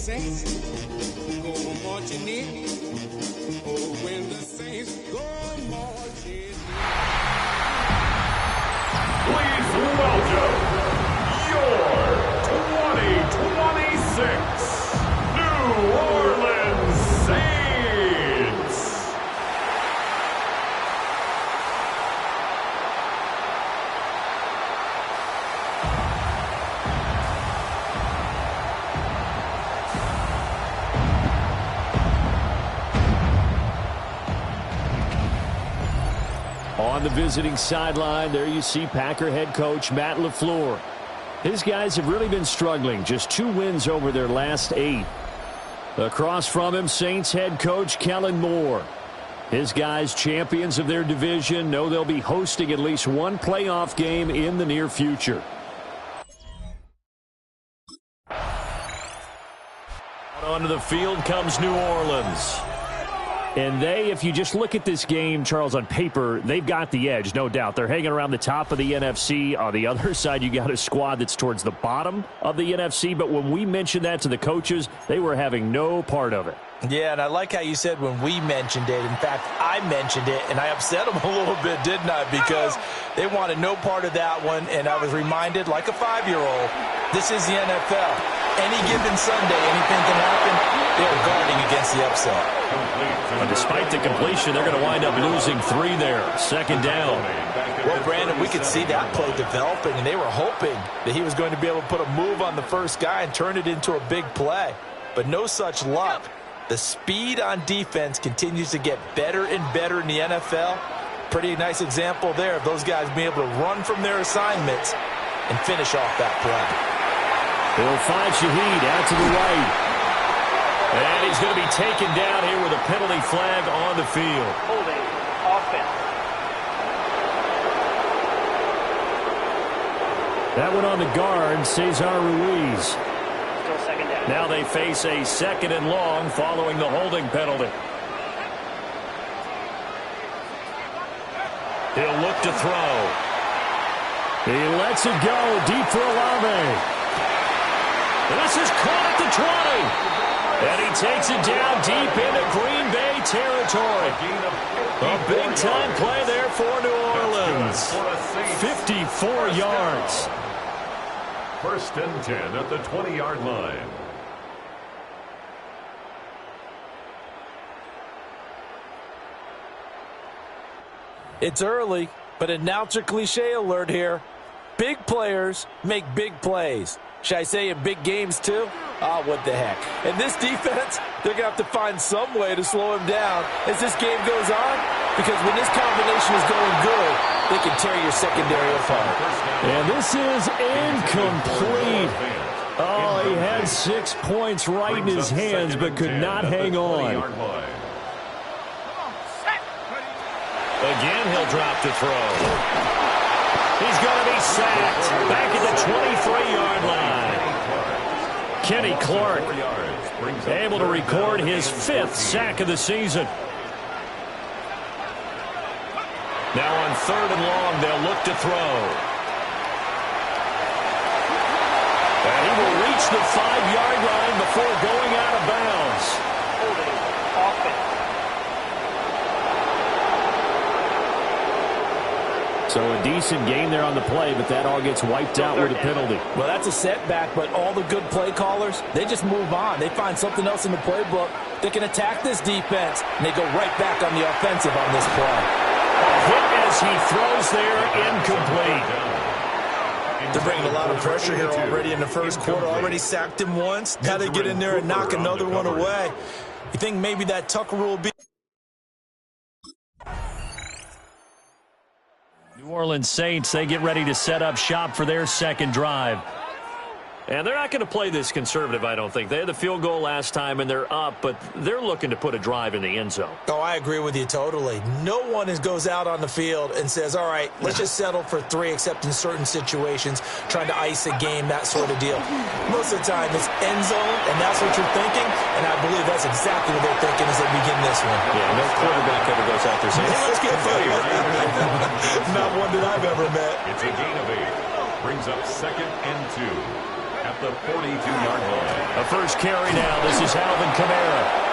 saints go marching in, oh, when the saints go marching in. Please welcome your 2026 New Orleans Saints. On the visiting sideline, there you see Packer head coach Matt LaFleur. His guys have really been struggling. Just 2 wins over their last 8. Across from him, Saints head coach Kellen Moore. His guys, champions of their division, know they'll be hosting at least one playoff game in the near future. Onto the field comes New Orleans. And if you just look at this game, Charles, on paper, they've got the edge, no doubt. They're hanging around the top of the NFC. On the other side, you got a squad that's towards the bottom of the NFC. But when we mentioned that to the coaches, they were having no part of it. Yeah, and I like how you said when we mentioned it. In fact, I mentioned it, and I upset them a little bit, didn't I? Because they wanted no part of that one, and I was reminded, like a 5-year-old, this is the NFL. Any given Sunday, anything can happen. They're guarding against the upset. But despite the completion, they're going to wind up losing 3 there. Second down. Well, Brandon, we could see that play developing, and they were hoping that he was going to be able to put a move on the first guy and turn it into a big play. But no such luck. The speed on defense continues to get better and better in the NFL. Pretty nice example there of those guys being able to run from their assignments and finish off that play. They'll find Shaheed out to the right. And he's going to be taken down here with a penalty flag on the field. Holding offense. That one on the guard, Cesar Ruiz. Still second down. Now they face a 2nd and long following the holding penalty. He'll look to throw. He lets it go deep for Olave. This is caught at the 20. And he takes it down deep into Green Bay territory. A big-time play there for New Orleans. 54 yards. 1st and 10 at the 20-yard line. It's early, but announcer cliche alert here. Big players make big plays. Should I say in big games too? Ah, what the heck. And this defense, they're going to have to find some way to slow him down as this game goes on, because when this combination is going good, they can tear your secondary apart. And this is incomplete. Oh, he had 6 points right in his hands, but could not hang on. Again, he'll drop to throw. He's going to be sacked back at the 23-yard line. Kenny Clark able to record his 5th sack of the season. Now on 3rd and long, they'll look to throw. And he will reach the 5-yard line before going out of bounds. Holding offense. So a decent gain there on the play, but that all gets wiped out with a penalty. Well, that's a setback, but all the good play callers, they just move on. They find something else in the playbook. They can attack this defense, and they go right back on the offensive on this play. A hit as he throws there, incomplete. They're bringing a lot of pressure here already in the first quarter. Already sacked him once. Got to get in there and knock another one away. You think maybe that Tucker will be... New Orleans Saints, they get ready to set up shop for their 2nd drive. And they're not going to play this conservative, I don't think. They had the field goal last time, and they're up, but they're looking to put a drive in the end zone. Oh, I agree with you totally. No one goes out on the field and says, all right, let's just settle for 3, except in certain situations, trying to ice a game, that sort of deal. Most of the time, it's end zone, and that's what you're thinking, and I believe that's exactly what they're thinking as they begin this one. Yeah, no quarterback ever goes out there saying, hey, let's get funny, right? Not one that I've ever met. It's a gain of 8. Brings up 2nd and 2. at the 42-yard line. A first carry now. This is Alvin Kamara.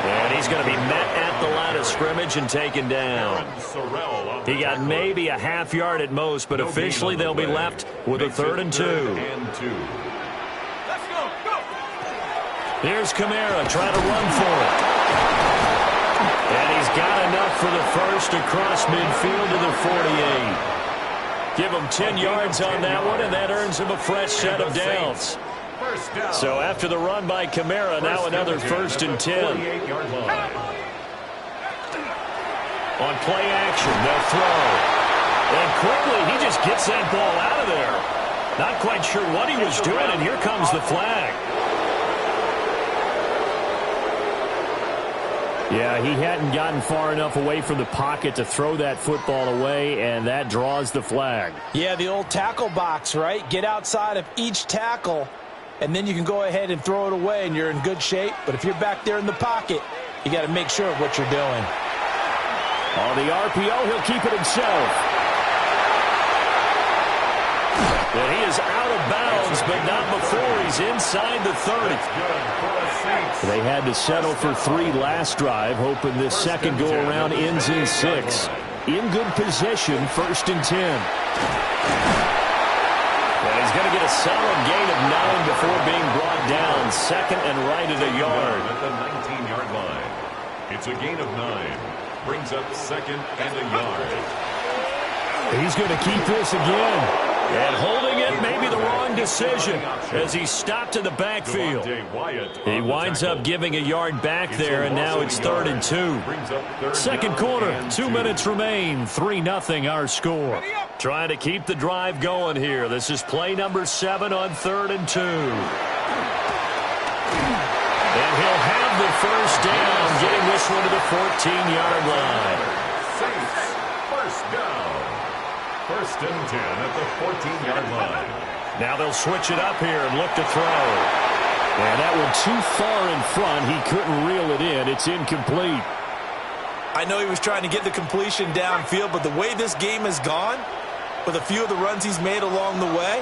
And he's going to be met at the line of scrimmage and taken down. He got maybe a half yard at most, but officially they'll be left with a 3rd and 2. Here's Kamara trying to run for it. And he's got enough for the first across midfield to the 48. Give him 10 yards on that one, and that earns him a fresh set of downs. So after the run by Kamara, now another 1st and 10. On play action, they'll throw. And quickly, he just gets that ball out of there. Not quite sure what he was doing, and here comes the flag. Yeah, he hadn't gotten far enough away from the pocket to throw that football away, and that draws the flag. Yeah, the old tackle box, right? Get outside of each tackle, and then you can go ahead and throw it away, and you're in good shape. But if you're back there in the pocket, you got to make sure of what you're doing. On the RPO, he'll keep it himself. And he is out of bounds, but not before he's inside the 30. They had to settle for 3 last drive, hoping this second go-around ends in 6. In good position, 1st and 10. And he's going to get a solid gain of 9 before being brought down. 2nd and right at a yard. At the 19-yard line. It's a gain of 9. Brings up 2nd and a yard. He's going to keep this again. And holding it may be the wrong decision as he stopped in the backfield. He winds up giving a yard back there, and now it's 3rd and 2. Second quarter, 2 minutes remain. 3-0 our score. Trying to keep the drive going here. This is play number 7 on 3rd and 2. And he'll have the first down, getting this one to the 14-yard line. First down. 1st and 10 at the 14-yard line. Now they'll switch it up here and look to throw. And that one too far in front. He couldn't reel it in. It's incomplete. I know he was trying to get the completion downfield, but the way this game has gone, with a few of the runs he's made along the way,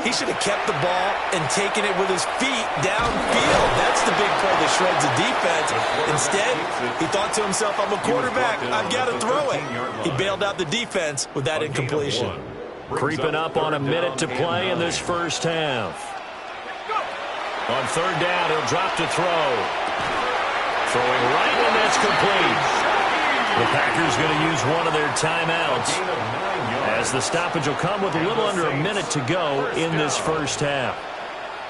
he should have kept the ball and taken it with his feet downfield. That's the big play that shreds the defense. Instead, he thought to himself, I'm a quarterback, I've got to throw it. He bailed out the defense with that incompletion. Creeping up on a minute to play in this first half. On 3rd down, he'll drop to throw. Throwing right, and that's complete. The Packers going to use one of their timeouts, as the stoppage will come with a little under a minute to go in this first half.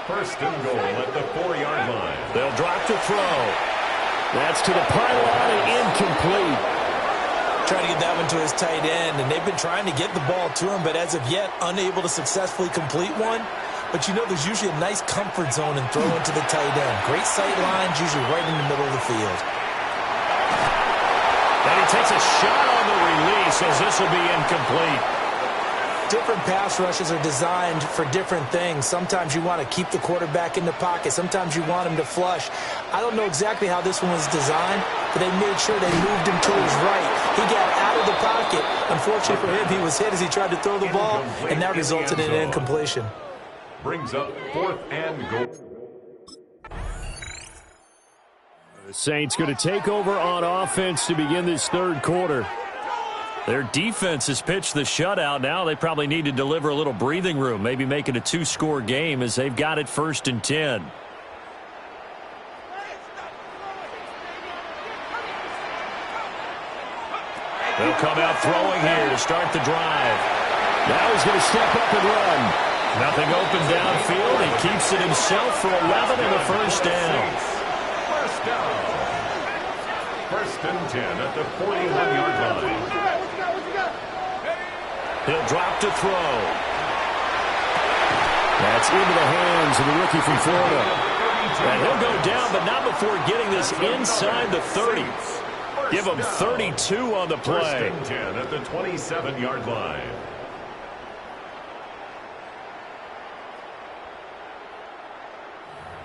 1st and goal at the 4-yard line. They'll drop to throw. That's to the pylon and incomplete. Trying to get that one to his tight end, and they've been trying to get the ball to him, but as of yet, unable to successfully complete one. But you know, there's usually a nice comfort zone and throw into the tight end. Great sight lines, usually right in the middle of the field. And he takes a shot on the release, as this will be incomplete. Different pass rushes are designed for different things. Sometimes you want to keep the quarterback in the pocket. Sometimes you want him to flush. I don't know exactly how this one was designed, but they made sure they moved him to his right. He got out of the pocket. Unfortunately for him, he was hit as he tried to throw the ball, and that resulted in an incompletion. Brings up 4th and goal. The Saints going to take over on offense to begin this 3rd quarter. Their defense has pitched the shutout. Now they probably need to deliver a little breathing room, maybe make it a 2-score game, as they've got it 1st and 10. They'll come out throwing here to start the drive. Now he's going to step up and run. Nothing open downfield. He keeps it himself for 11 and a first down. First down. 1st and 10 at the 41-yard line. He'll drop to throw. That's into the hands of the rookie from Florida. And he'll go down, but not before getting this inside the 30. Give him 32 on the play. 1st and 10 at the 27-yard line.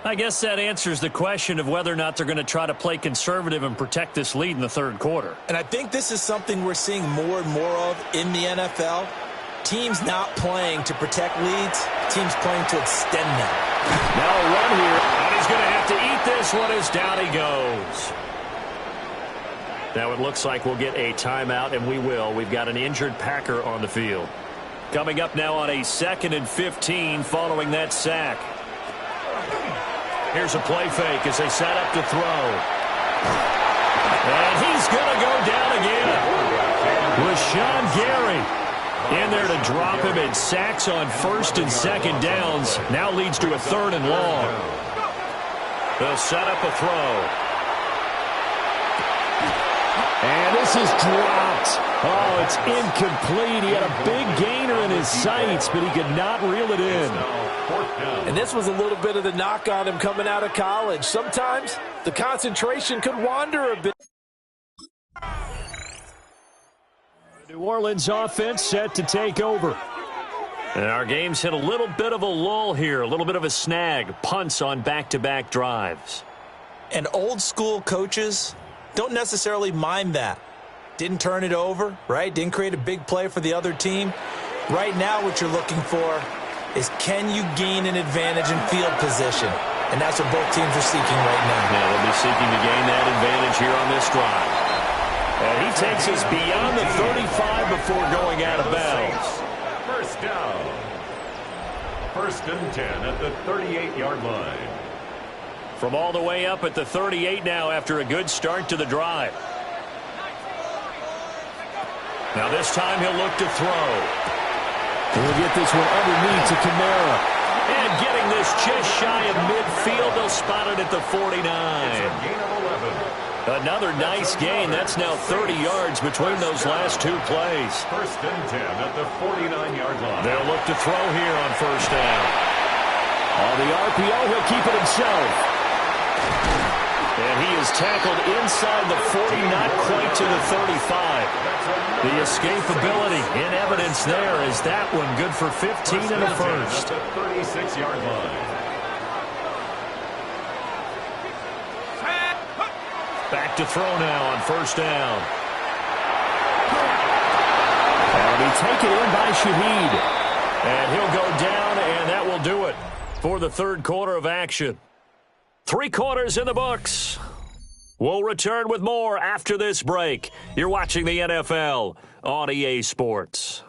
I guess that answers the question of whether or not they're going to try to play conservative and protect this lead in the 3rd quarter. And I think this is something we're seeing more and more of in the NFL. Teams not playing to protect leads, teams playing to extend them. Now a run here, and he's going to have to eat this one as down he goes. Now it looks like we'll get a timeout, and we will. We've got an injured Packer on the field. Coming up now on a 2nd and 15 following that sack. Here's a play fake as they set up to throw. And he's going to go down again. Rashawn Gary in there to drop him, and sacks on 1st and 2nd downs. Now leads to a 3rd and long. They'll set up a throw. And this is dropped. Oh, it's incomplete. He had a big gainer in his sights, but he could not reel it in. And this was a little bit of the knock on him coming out of college. Sometimes the concentration could wander a bit. New Orleans offense set to take over. And our game's hit a little bit of a lull here, a little bit of a snag. Punts on back-to-back drives. And old school coaches don't necessarily mind that. Didn't turn it over, right? Didn't create a big play for the other team. Right now what you're looking for is, can you gain an advantage in field position? And that's what both teams are seeking right now. Yeah, they'll be seeking to gain that advantage here on this drive. And he takes us beyond the 35 before going out of bounds. First down. 1st and 10 at the 38-yard line. From all the way up at the 38 now after a good start to the drive. Now this time he'll look to throw. We'll get this one underneath to Kamara. And getting this just shy of midfield, they'll spot it at the 49. It's a gain of 11. Another nice gain. That's now 30 yards between those last two plays. 1st and 10 at the 49-yard line. They'll look to throw here on 1st down. On the RPO, he'll keep it himself. And he is tackled inside the 40, not quite to the 35. The escapability in evidence there is that one good for 15 and a first. At the 36-yard line. Back to throw now on 1st down. That'll be taken in by Shaheed. And he'll go down, and that will do it for the 3rd quarter of action. 3 quarters in the books. We'll return with more after this break. You're watching the NFL on EA Sports.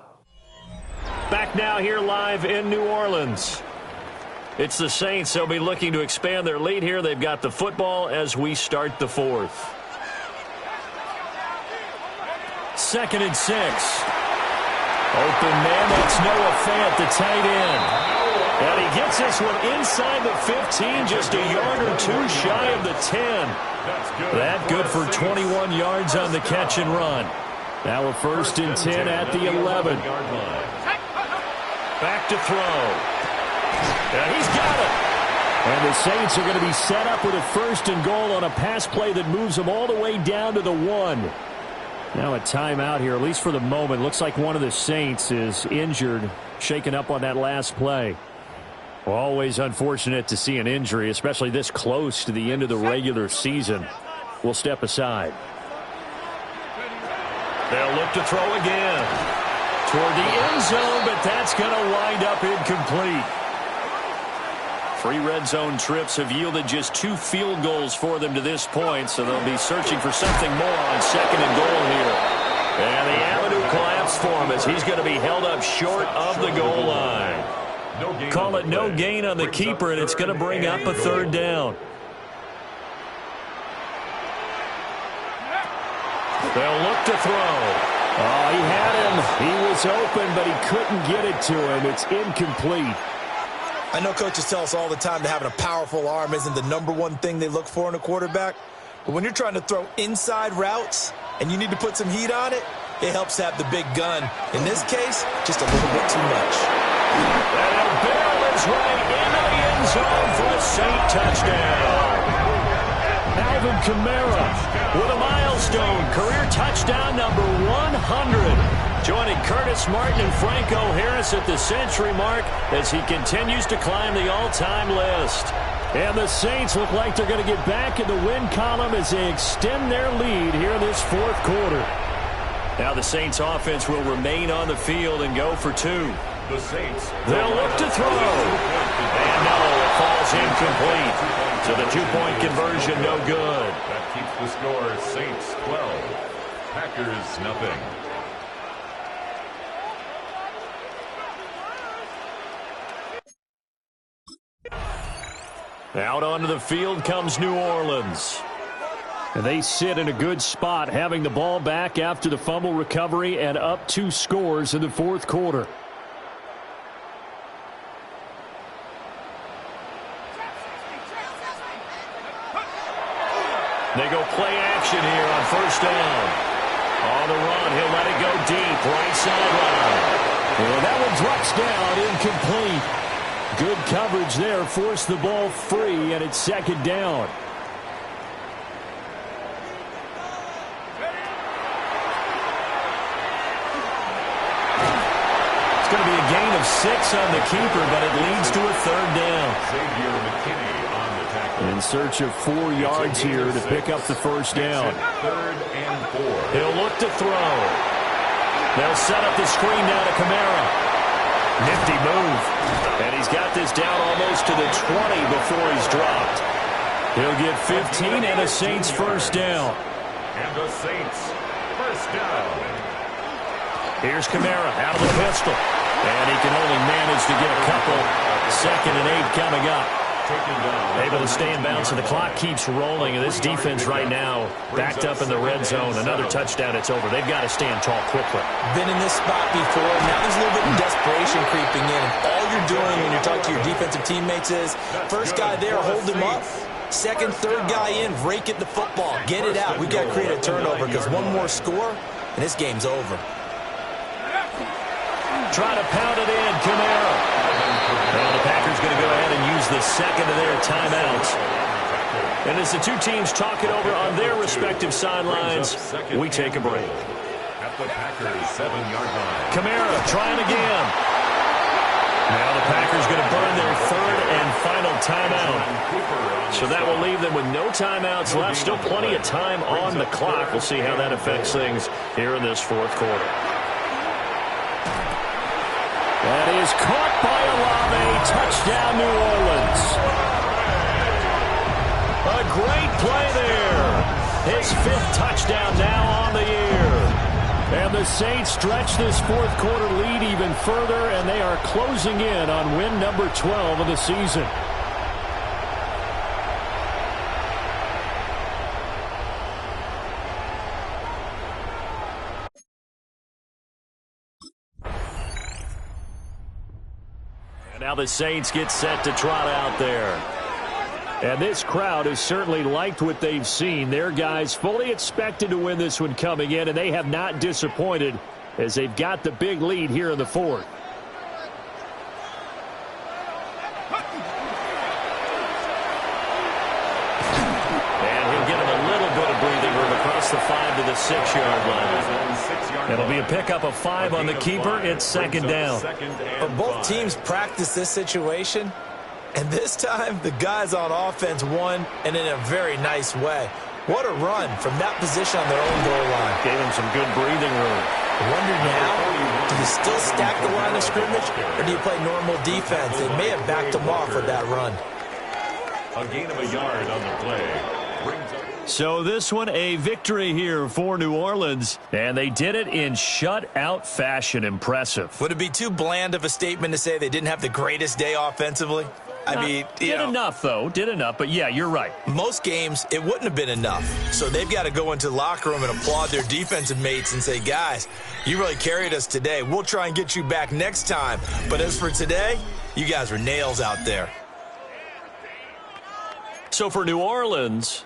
Back now here live in New Orleans. It's the Saints. They'll be looking to expand their lead here. They've got the football as we start the 4th. 2nd and 6. Open man, that's Noah Fant, the tight end. And he gets this one inside the 15, just a yard or two shy of the 10. That good for 21 yards on the catch and run. Now a 1st and 10 at the 11. Back to throw. And he's got it. And the Saints are going to be set up with a 1st and goal on a pass play that moves them all the way down to the 1. Now a timeout here, at least for the moment. Looks like one of the Saints is injured, shaken up on that last play. Well, always unfortunate to see an injury, especially this close to the end of the regular season. We'll step aside. They'll look to throw again. Toward the end zone, but that's going to wind up incomplete. 3 red zone trips have yielded just 2 field goals for them to this point, so they'll be searching for something more on 2nd and goal here. And the avenue collapsed for him as he's going to be held up short of the goal line. Call it no gain on the keeper, and it's going to bring up a 3rd down. They'll look to throw. Oh, he had him. He was open, but he couldn't get it to him. It's incomplete. I know coaches tell us all the time that having a powerful arm isn't the #1 thing they look for in a quarterback. But when you're trying to throw inside routes and you need to put some heat on it, it helps have the big gun. In this case, just a little bit too much. And a barrel is right into the end zone for a Saint touchdown. Alvin Kamara with a milestone career touchdown number 100. Joining Curtis Martin and Franco Harris at the century mark as he continues to climb the all-time list. And the Saints look like they're going to get back in the win column as they extend their lead here in this 4th quarter. Now the Saints offense will remain on the field and go for 2. The Saints. They'll look to throw. And no, it falls incomplete. So the 2-point conversion no good. That keeps the score Saints 12. Packers nothing. Out onto the field comes New Orleans. And they sit in a good spot, having the ball back after the fumble recovery and up 2 scores in the fourth quarter. They go play action here on first down. On the run, he'll let it go deep, right sideline. And that one drops down, incomplete. Good coverage there, forced the ball free, and it's second down. It's going to be a gain of 6 on the keeper, but it leads to a third down. Xavier McKinney on the tackle. In search of 4 yards here to pick up the first down. 3rd and 4. He'll look to throw. They'll set up the screen now to Kamara. Nifty move. And he's got this down almost to the 20 before he's dropped. He'll get 15 and a Saints first down. And the Saints first down. Here's Kamara out of the pistol. And he can only manage to get a couple. 2nd and 8 coming up. Able to stay in bounds, and the clock keeps rolling. And this defense right now backed up in the red zone. Another touchdown, it's over. They've got to stand tall quickly. Been in this spot before. Now there's a little bit of desperation creeping in. And all you're doing when you're talking to your defensive teammates is, first guy there, hold him up. Second, third guy in, rake at the football. Get it out. We've got to create a turnover because one more score, and this game's over. Try to pound it in, Kamara. Well, the Packers going to go ahead and use the second of their timeouts. And as the two teams talk it over on their respective sidelines, we take a break. At the Packers' 7-yard line. Kamara trying again. Now the Packers going to burn their 3rd and final timeout. So that will leave them with no timeouts left. Still plenty of time on the clock. We'll see how that affects things here in this fourth quarter. That is caught by Olave. Touchdown, New Orleans. A great play there. His 5th touchdown now on the year. And the Saints stretch this fourth quarter lead even further, and they are closing in on win number 12 of the season. Now the Saints get set to trot out there. And this crowd has certainly liked what they've seen. Their guys fully expected to win this one coming in, and they have not disappointed as they've got the big lead here in the fourth. And he'll get him a little bit of breathing room across the 5 to the 6-yard line. It'll be a pickup of 5 on the keeper. It's second down. But both teams practice this situation, and this time the guys on offense won, and in a very nice way. What a run from that position on their own goal line. Gave him some good breathing room. I wonder now, do you still stack the line of scrimmage, or do you play normal defense? They may have backed them off with that run. A gain of a yard on the play. So this one, a victory here for New Orleans. And they did it in shutout fashion. Impressive. Would it be too bland of a statement to say they didn't have the greatest day offensively? I mean, did enough, though. Did enough. But, yeah, you're right. Most games, it wouldn't have been enough. So they've got to go into the locker room and applaud their defensive mates and say, guys, you really carried us today. We'll try and get you back next time. But as for today, you guys were nails out there. So for New Orleans,